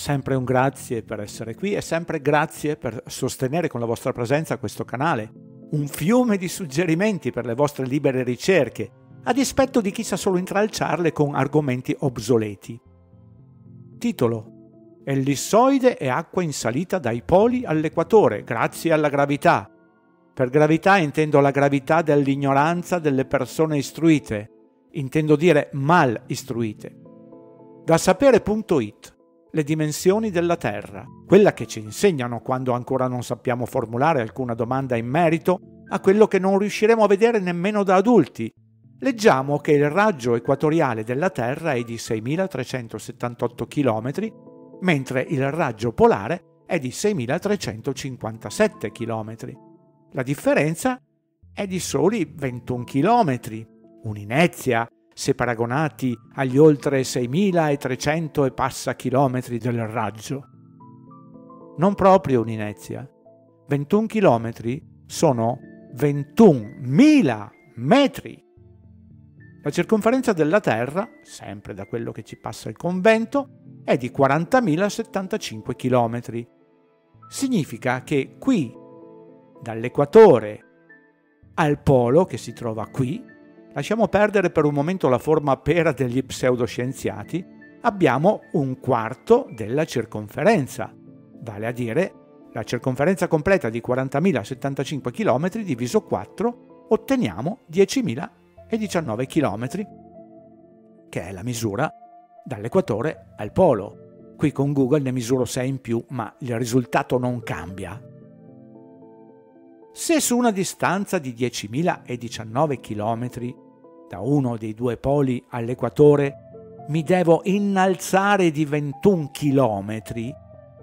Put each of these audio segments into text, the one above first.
sempre un grazie per essere qui e sempre grazie per sostenere con la vostra presenza questo canale. Un fiume di suggerimenti per le vostre libere ricerche, a dispetto di chi sa solo intralciarle con argomenti obsoleti. Titolo: Ellissoide e acqua in salita dai poli all'equatore, grazie alla gravità. Per gravità intendo la gravità dell'ignoranza delle persone istruite, intendo dire mal istruite. Da sapere.it, le dimensioni della Terra, quella che ci insegnano quando ancora non sappiamo formulare alcuna domanda in merito a quello che non riusciremo a vedere nemmeno da adulti. Leggiamo che il raggio equatoriale della Terra è di 6.378 km, mentre il raggio polare è di 6.357 km. La differenza è di soli 21 km, un'inezia se paragonati agli oltre 6.300 e passa chilometri del raggio. Non proprio un'inezia. 21 chilometri sono 21.000 metri. La circonferenza della Terra, sempre da quello che ci passa il convento, è di 40.075 km. Significa che qui, dall'equatore al polo, che si trova qui, lasciamo perdere per un momento la forma pera degli pseudoscienziati, abbiamo un quarto della circonferenza, vale a dire la circonferenza completa di 40.075 km diviso 4, otteniamo 10.019 km, che è la misura dall'equatore al polo. Qui con Google ne misuro 6 in più, ma il risultato non cambia. Se su una distanza di 10.019 km da uno dei due poli all'equatore mi devo innalzare di 21 km,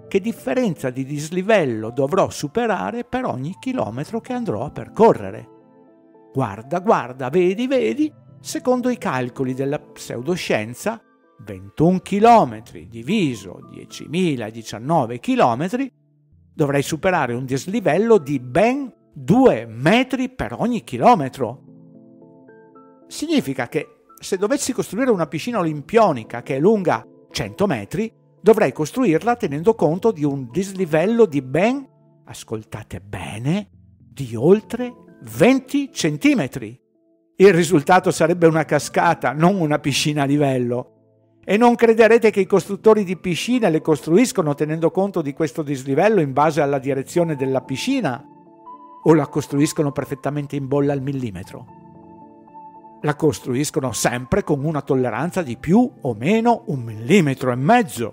che differenza di dislivello dovrò superare per ogni chilometro che andrò a percorrere? Guarda, vedi, secondo i calcoli della pseudoscienza, 21 km diviso 10.019 km dovrei superare un dislivello di ben 2 metri per ogni chilometro. Significa che se dovessi costruire una piscina olimpionica che è lunga 100 metri, dovrei costruirla tenendo conto di un dislivello di ben, ascoltate bene, di oltre 20 centimetri. Il risultato sarebbe una cascata, non una piscina a livello. E non crederete che i costruttori di piscine le costruiscono tenendo conto di questo dislivello in base alla direzione della piscina, o la costruiscono perfettamente in bolla al millimetro. La costruiscono sempre con una tolleranza di più o meno 1,5 millimetri,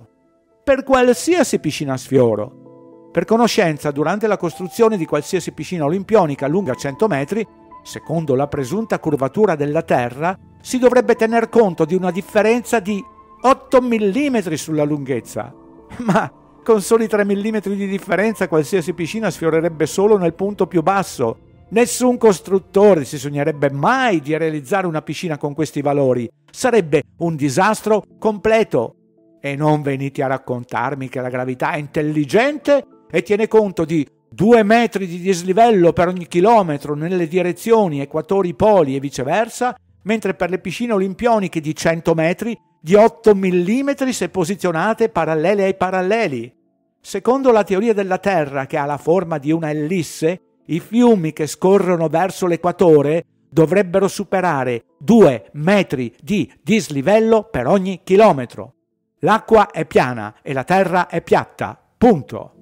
per qualsiasi piscina a sfioro. Per conoscenza, durante la costruzione di qualsiasi piscina olimpionica lunga 100 metri, secondo la presunta curvatura della Terra, si dovrebbe tener conto di una differenza di 8 mm sulla lunghezza. Ma con soli 3 mm di differenza qualsiasi piscina sfiorerebbe solo nel punto più basso. Nessun costruttore si sognerebbe mai di realizzare una piscina con questi valori. Sarebbe un disastro completo. E non venite a raccontarmi che la gravità è intelligente e tiene conto di 2 metri di dislivello per ogni chilometro nelle direzioni equatori poli e viceversa, mentre per le piscine olimpioniche di 100 metri di 8 mm se posizionate parallele ai paralleli. Secondo la teoria della Terra, che ha la forma di una ellisse, i fiumi che scorrono verso l'equatore dovrebbero superare 2 metri di dislivello per ogni chilometro. L'acqua è piana e la terra è piatta. Punto.